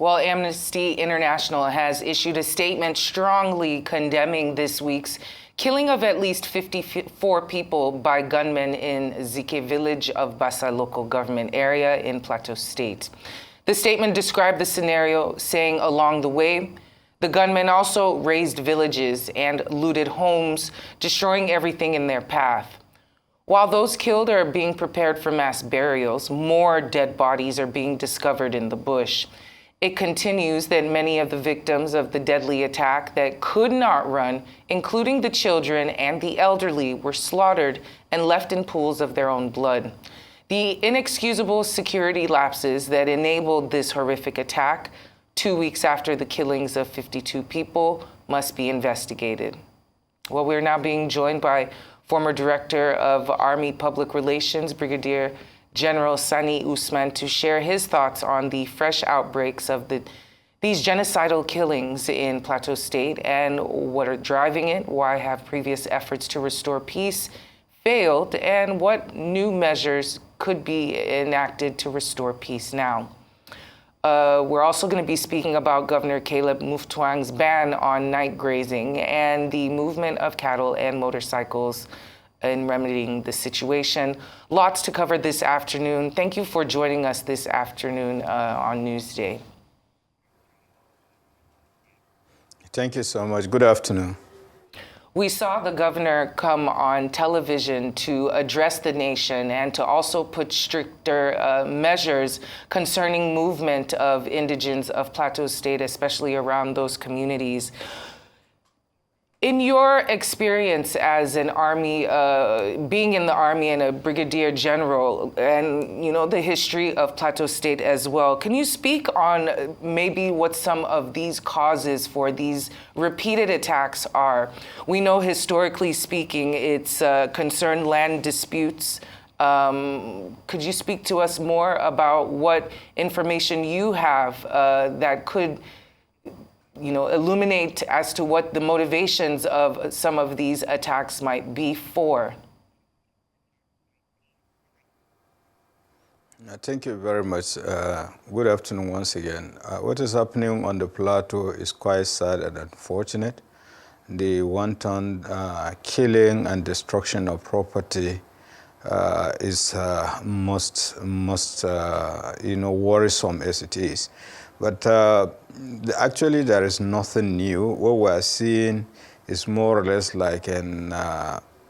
Well, Amnesty International has issued a statement strongly condemning this week's killing of at least 54 people by gunmen in Zike village of Bassa local government area in Plateau State. The statement described the scenario, saying along the way, the gunmen also razed villages and looted homes, destroying everything in their path. While those killed are being prepared for mass burials, more dead bodies are being discovered in the bush. It continues that many of the victims of the deadly attack that could not run, including the children and the elderly, were slaughtered and left in pools of their own blood. The inexcusable security lapses that enabled this horrific attack 2 weeks after the killings of 52 people must be investigated. Well, we're now being joined by former Director of Army Public Relations, Brigadier General Sani Usman, to share his thoughts on the fresh outbreaks of these genocidal killings in Plateau State and what are driving it, why have previous efforts to restore peace failed, and what new measures could be enacted to restore peace now. We're also going to be speaking about Governor Caleb Mutfwang's ban on night grazing and the movement of cattle and motorcycles in remedying the situation. Lots to cover this afternoon. Thank you for joining us this afternoon on Newsday. Thank you so much. Good afternoon. We saw the governor come on television to address the nation and to also put stricter measures concerning movement of indigents of Plateau State, especially around those communities. In your experience as an Army, being in the Army and a Brigadier General, and the history of Plateau State as well, can you speak on maybe what some of these causes for these repeated attacks are? We know historically speaking, it's concerned land disputes. Could you speak to us more about what information you have that could illuminate as to what the motivations of some of these attacks might be for? Thank you very much. Good afternoon once again. What is happening on the plateau is quite sad and unfortunate. The wanton killing and destruction of property is most worrisome as it is. But actually, there is nothing new. What we are seeing is more or less like an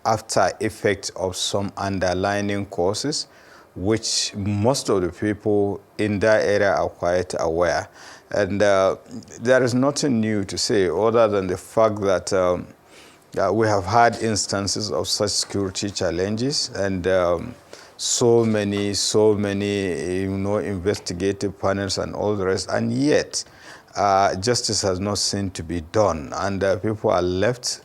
after effect of some underlying causes, which most of the people in that area are quite aware. And there is nothing new to say other than the fact that we have had instances of such security challenges and so many, investigative panels and all the rest, and yet justice has not seemed to be done, and people are left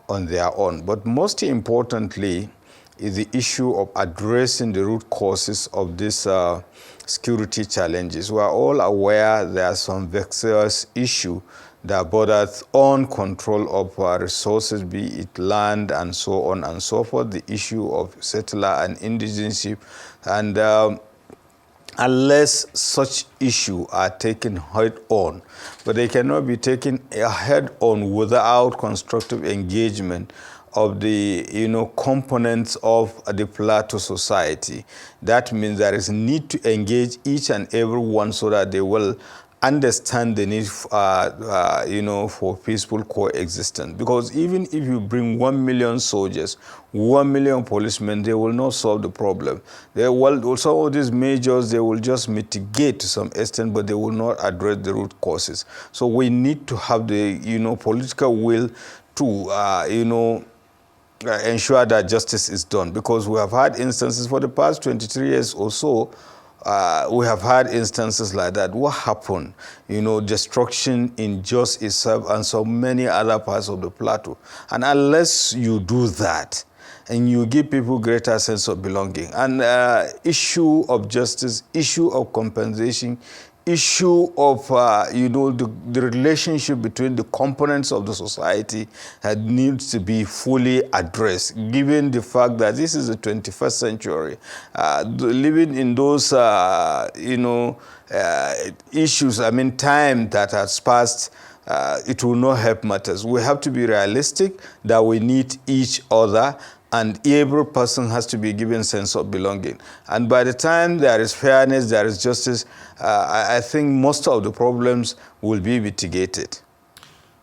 on their own. But most importantly is the issue of addressing the root causes of these security challenges. We are all aware there are some vexatious issues that borders on control of resources, be it land and so on and so forth, the issue of settler and indigency. And unless such issues are taken head on, but they cannot be taken head on without constructive engagement of the components of the Plateau society. That means there is need to engage each and every one so that they will understand the need for peaceful coexistence. Because even if you bring 1 million soldiers, 1 million policemen, they will not solve the problem. They will, some of these measures, they will just mitigate to some extent, but they will not address the root causes. So we need to have the political will to ensure that justice is done, because we have had instances for the past 23 years or so. We have had instances like that. What happened? Destruction in Jos itself and so many other parts of the plateau. And unless you do that and you give people greater sense of belonging, and issue of justice, issue of compensation, issue of, the relationship between the components of the society needs to be fully addressed, given the fact that this is the 21st century. Living in those, issues, time that has passed, it will not help matters. We have to be realistic that we need each other, and every person has to be given sense of belonging. And by the time there is fairness, there is justice, I think most of the problems will be mitigated.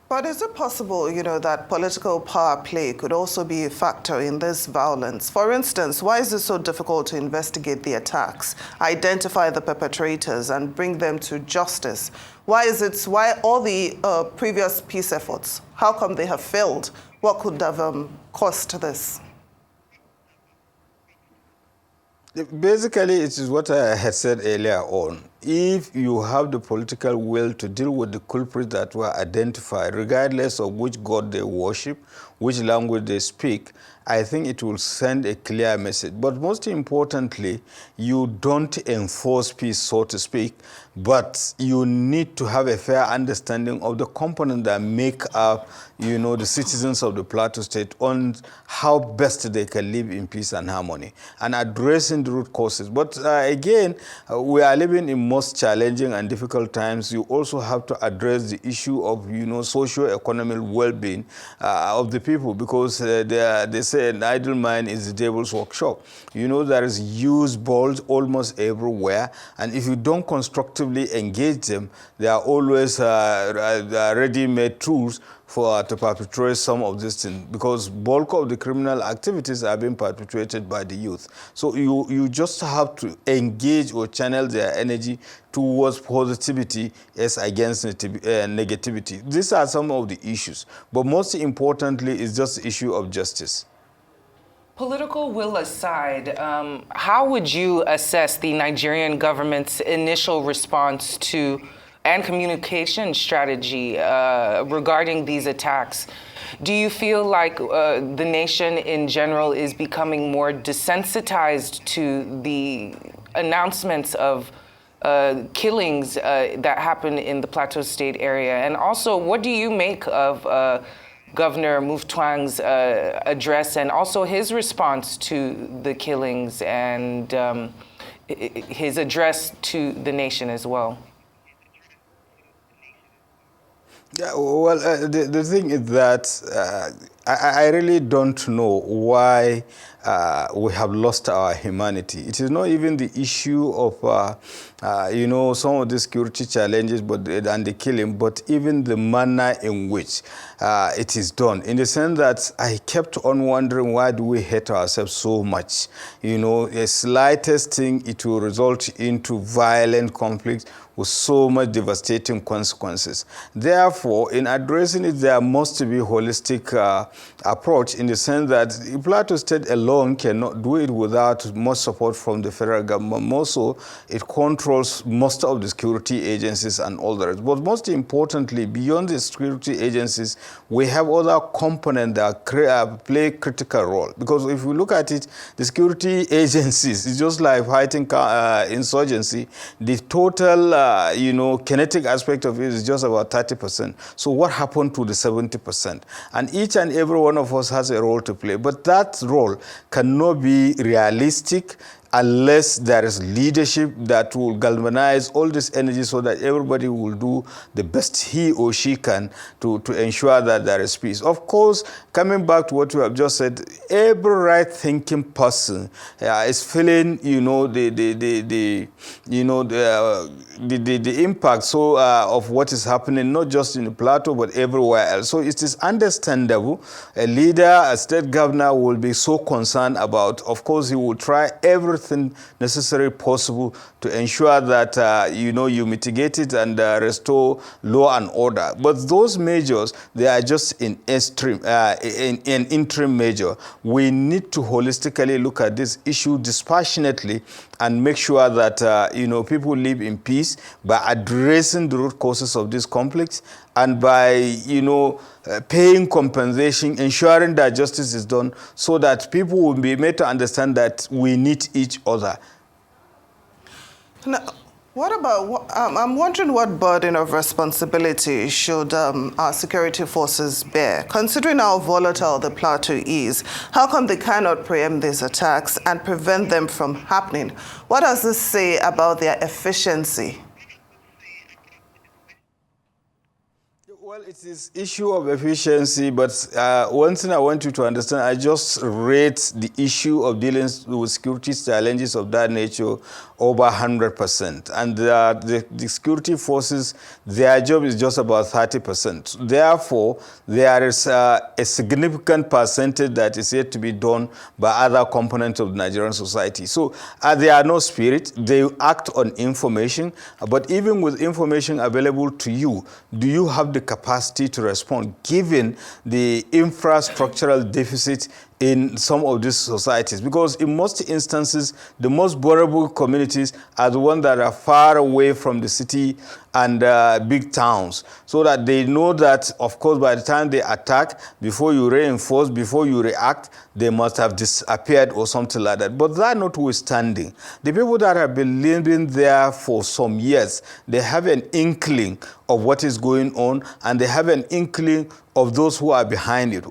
But is it possible, that political power play could also be a factor in this violence? For instance, why is it so difficult to investigate the attacks, identify the perpetrators, and bring them to justice? Why all the previous peace efforts, how come they have failed? What could have caused this? Basically, it is what I had said earlier on. If you have the political will to deal with the culprits that were identified, regardless of which god they worship, which language they speak, I think it will send a clear message. But most importantly, you don't enforce peace, so to speak, but you need to have a fair understanding of the components that make up, the citizens of the Plateau State on how best they can live in peace and harmony, and addressing the root causes. But again, we are living in most challenging and difficult times. You also have to address the issue of, socio-economic well-being of the people, because they say an idle mind is the devil's workshop. There is used balls almost everywhere, and if you don't constructively engage them, they are always ready-made tools to perpetrate some of these things, because bulk of the criminal activities are being perpetrated by the youth. So you just have to engage or channel their energy towards positivity as against negativity. These are some of the issues, but most importantly is just the issue of justice. Political will aside, how would you assess the Nigerian government's initial response to and communication strategy regarding these attacks? Do you feel like the nation in general is becoming more desensitized to the announcements of killings that happen in the Plateau State area? And also, what do you make of Governor Muftwang's address and also his response to the killings and his address to the nation as well? Yeah, well, the thing is that I really don't know why we have lost our humanity. It is not even the issue of, some of the security challenges and the killing, but even the manner in which it is done. In the sense that I kept on wondering, why do we hate ourselves so much? A slightest thing, it will result into violent conflict with so much devastating consequences. Therefore, in addressing it, there must be holistic approach, in the sense that the Plateau State alone cannot do it without much support from the federal government. Also, it controls most of the security agencies and all the rest. But most importantly, beyond the security agencies, we have other components that play a critical role. Because if we look at it, the security agencies is just like fighting insurgency. The total kinetic aspect of it is just about 30%. So what happened to the 70%? And each and every one of us has a role to play. But that role cannot be realistic unless there is leadership that will galvanize all this energy so that everybody will do the best he or she can to ensure that there is peace. Of course, coming back to what you have just said, every right-thinking person is feeling, the impact of what is happening, not just in the Plateau, but everywhere else. So it is understandable. A leader, a state governor will be so concerned about, of course, he will try everything necessary possible to ensure that you mitigate it and restore law and order. But those measures, they are just in interim measure. We need to holistically look at this issue dispassionately and make sure that people live in peace by addressing the root causes of these conflicts and by paying compensation, ensuring that justice is done, so that people will be made to understand that we need each other. Now, What about, I'm wondering what burden of responsibility should our security forces bear? Considering how volatile the Plateau is, how come they cannot preempt these attacks and prevent them from happening? What does this say about their efficiency? Well, it is issue of efficiency, but one thing I want you to understand, I just rate the issue of dealing with security challenges of that nature over 100%. And the security forces, their job is just about 30%. Therefore, there is a significant percentage that is yet to be done by other components of the Nigerian society. So they are no spirit. They act on information. But even with information available to you, do you have the capacity to respond given the infrastructural deficit in some of these societies? Because in most instances, the most vulnerable communities are the ones that are far away from the city and big towns, so that they know that, of course, by the time they attack, before you reinforce, before you react, they must have disappeared or something like that. But that notwithstanding, the people that have been living there for some years, they have an inkling of what is going on, and they have an inkling of those who are behind it.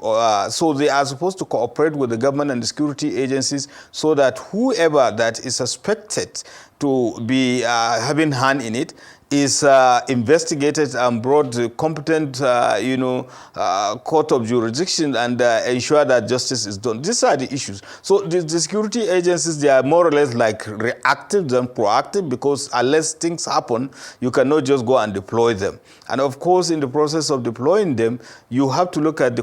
So they are supposed to cooperate with the government and the security agencies so that whoever that is suspected to be having hand in it is investigated and brought to competent, court of jurisdiction and ensure that justice is done. These are the issues. So the security agencies, they are more or less like reactive than proactive, because unless things happen, you cannot just go and deploy them. And of course, in the process of deploying them, you have to look at the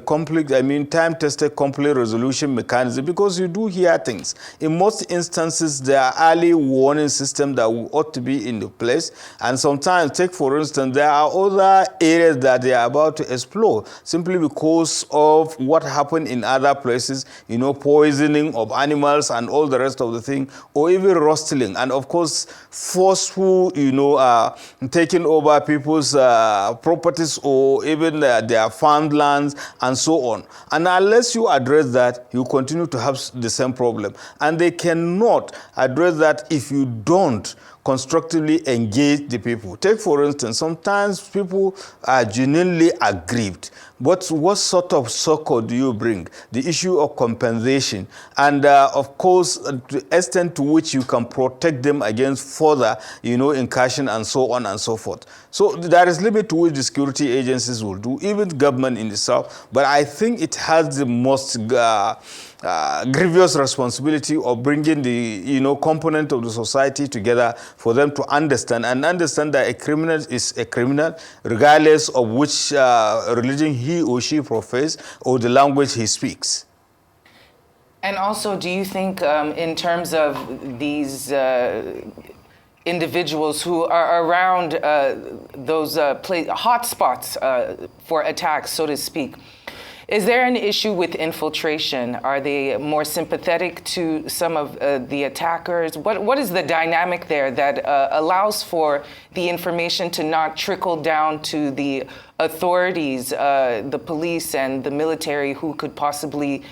time-tested conflict resolution mechanism, because you do hear things. In most instances, there are early warning systems that ought to be in the place, and sometimes, take for instance, there are other areas that they are about to explore simply because of what happened in other places, poisoning of animals and all the rest of the thing, or even rustling, and of course, forceful, taking over people's properties or even their farmlands and so on. And unless you address that, you continue to have the same problem. And they cannot address that if you don't constructively engage the people. Take, for instance, sometimes people are genuinely aggrieved. What sort of succor do you bring? The issue of compensation, and of course, the extent to which you can protect them against further, incursion and so on and so forth. So there is limit to which the security agencies will do, even government in itself. But I think it has the most grievous responsibility of bringing the component of the society together for them to understand that a criminal is a criminal, regardless of which religion he or she professes or the language he speaks. And also, do you think in terms of these individuals who are around those hotspots for attacks, so to speak, is there an issue with infiltration? Are they more sympathetic to some of the attackers? What is the dynamic there that allows for the information to not trickle down to the authorities, the police and the military, who could possibly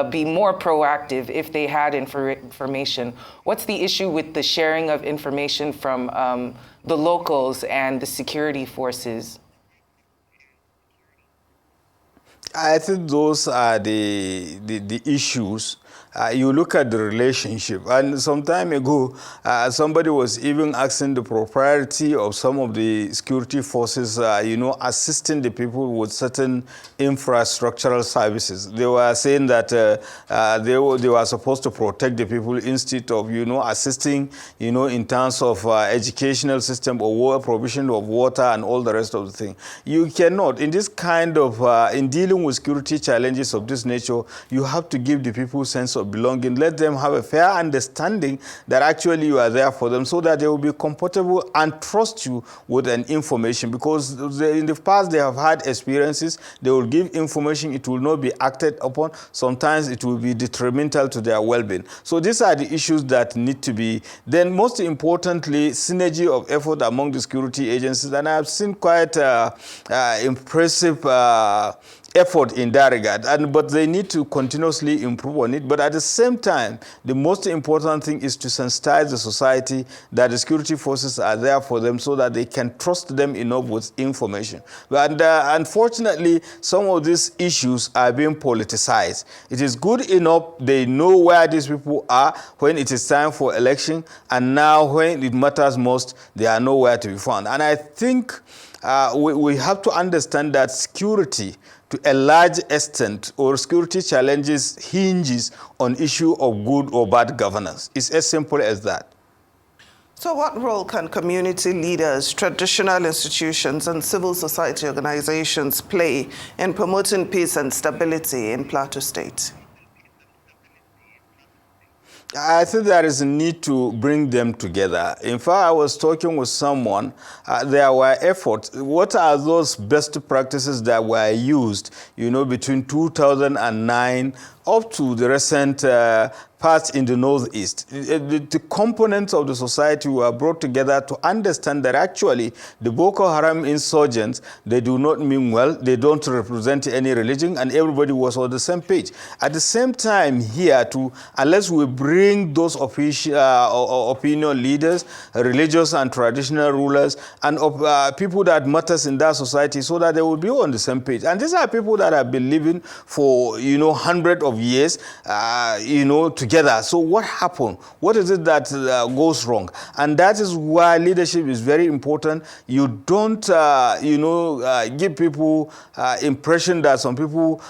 be more proactive if they had information? What's the issue with the sharing of information from the locals and the security forces? I think those are the issues. You look at the relationship, and some time ago, somebody was even asking the propriety of some of the security forces, assisting the people with certain infrastructural services. They were saying that they were supposed to protect the people instead of, assisting, in terms of educational system or provision of water and all the rest of the thing. You cannot, in this kind of, in dealing with security challenges of this nature, you have to give the people a sense of belonging. Let them have a fair understanding that actually you are there for them, so that they will be comfortable and trust you with an information, because in the past they have had experiences. They will give information, it will not be acted upon. Sometimes it will be detrimental to their well-being. So these are the issues that need to be. Then most importantly, synergy of effort among the security agencies. And I have seen quite impressive effort in that regard, but they need to continuously improve on it. But at the same time, the most important thing is to sensitize the society that the security forces are there for them so that they can trust them enough with information. But unfortunately, some of these issues are being politicized. It is good enough they know where these people are when it is time for election, and now when it matters most, they are nowhere to be found. And I think we have to understand that security, to a large extent, or security challenges hinges on issue of good or bad governance. It's as simple as that. So what role can community leaders, traditional institutions, and civil society organizations play in promoting peace and stability in Plateau State? I think there is a need to bring them together. In fact, I was talking with someone, there were efforts. What are those best practices that were used, between 2009 up to the recent parts in the Northeast? The components of the society were brought together to understand that actually the Boko Haram insurgents, they do not mean well, they don't represent any religion, and everybody was on the same page. At the same time here too, unless we bring those opinion leaders, religious and traditional rulers, and people that matters in that society so that they will be on the same page. And these are people that have been living for, hundreds of years, together. So what happened? What is it that goes wrong? And that is why leadership is very important. You don't, give people impression that some people,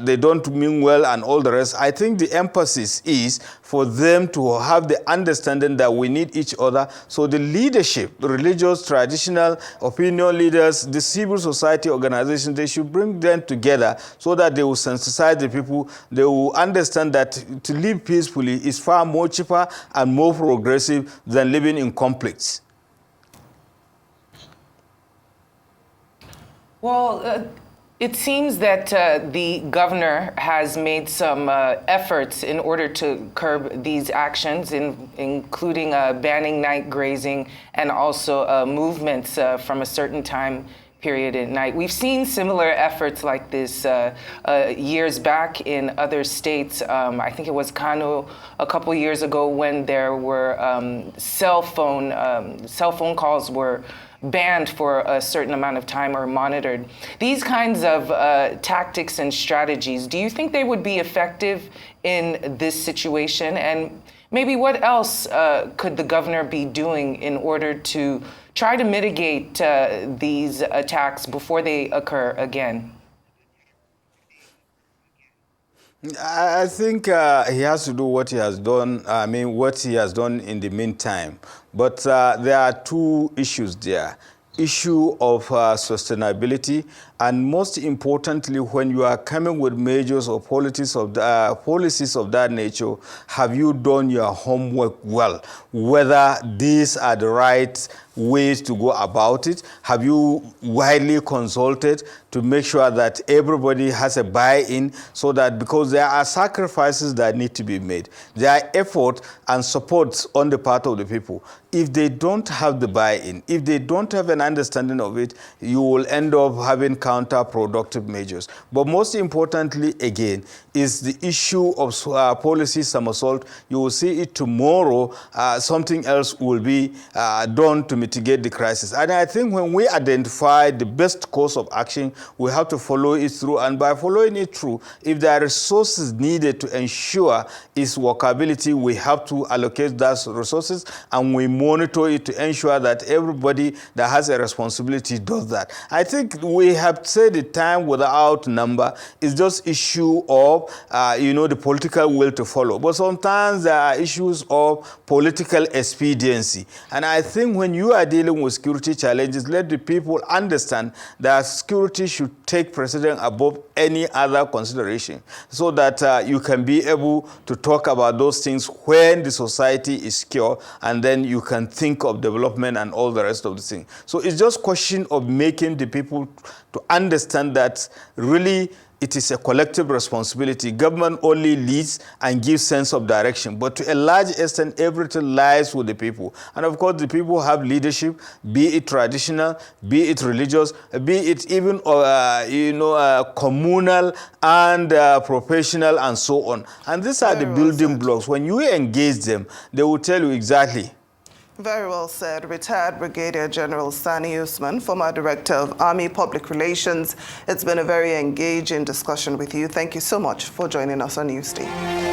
they don't mean well and all the rest. I think the emphasis is for them to have the understanding that we need each other. So the leadership, religious, traditional, opinion leaders, the civil society organizations, they should bring them together so that they will sensitize the people. They will understand that to live peacefully is far more cheaper and more progressive than living in conflicts. Well, it seems that the governor has made some efforts in order to curb these actions, including banning night grazing and also movements from a certain time period at night. We've seen similar efforts like this years back in other states. I think it was Kano a couple years ago when there were cell phone calls were banned for a certain amount of time or monitored. These kinds of tactics and strategies, do you think they would be effective in this situation? And maybe what else could the governor be doing in order to try to mitigate these attacks before they occur again? I think he has to do what he has done, what he has done in the meantime. But there are two issues there. Issue of sustainability, and most importantly, when you are coming with measures or policies of that nature, have you done your homework well? Whether these are the right ways to go about it? Have you widely consulted to make sure that everybody has a buy-in, so that, because there are sacrifices that need to be made, there are effort and support on the part of the people. If they don't have the buy-in, if they don't have an understanding of it, you will end up having counterproductive measures. But most importantly, again, is the issue of policy somersault. You will see it tomorrow. Something else will be done to mitigate the crisis. And I think when we identify the best course of action, we have to follow it through. And by following it through, if there are resources needed to ensure its workability, we have to allocate those resources, and we monitor it to ensure that everybody that has a responsibility does that. I think we have said the time without number is just issue of, the political will to follow. But sometimes there are issues of political expediency. And I think when you are dealing with security challenges, let the people understand that security should take precedence above any other consideration, so that you can be able to talk about those things when the society is secure, and then you can think of development and all the rest of the things. So it's just a question of making the people to understand that really it is a collective responsibility. Government only leads and gives sense of direction, but to a large extent, everything lies with the people. And of course, the people have leadership, be it traditional, be it religious, be it even communal and professional and so on. And these are the building blocks. When you engage them, they will tell you exactly. Very well said. Retired Brigadier General Sani Usman, former Director of Army Public Relations. It's been a very engaging discussion with you. Thank you so much for joining us on Newsday.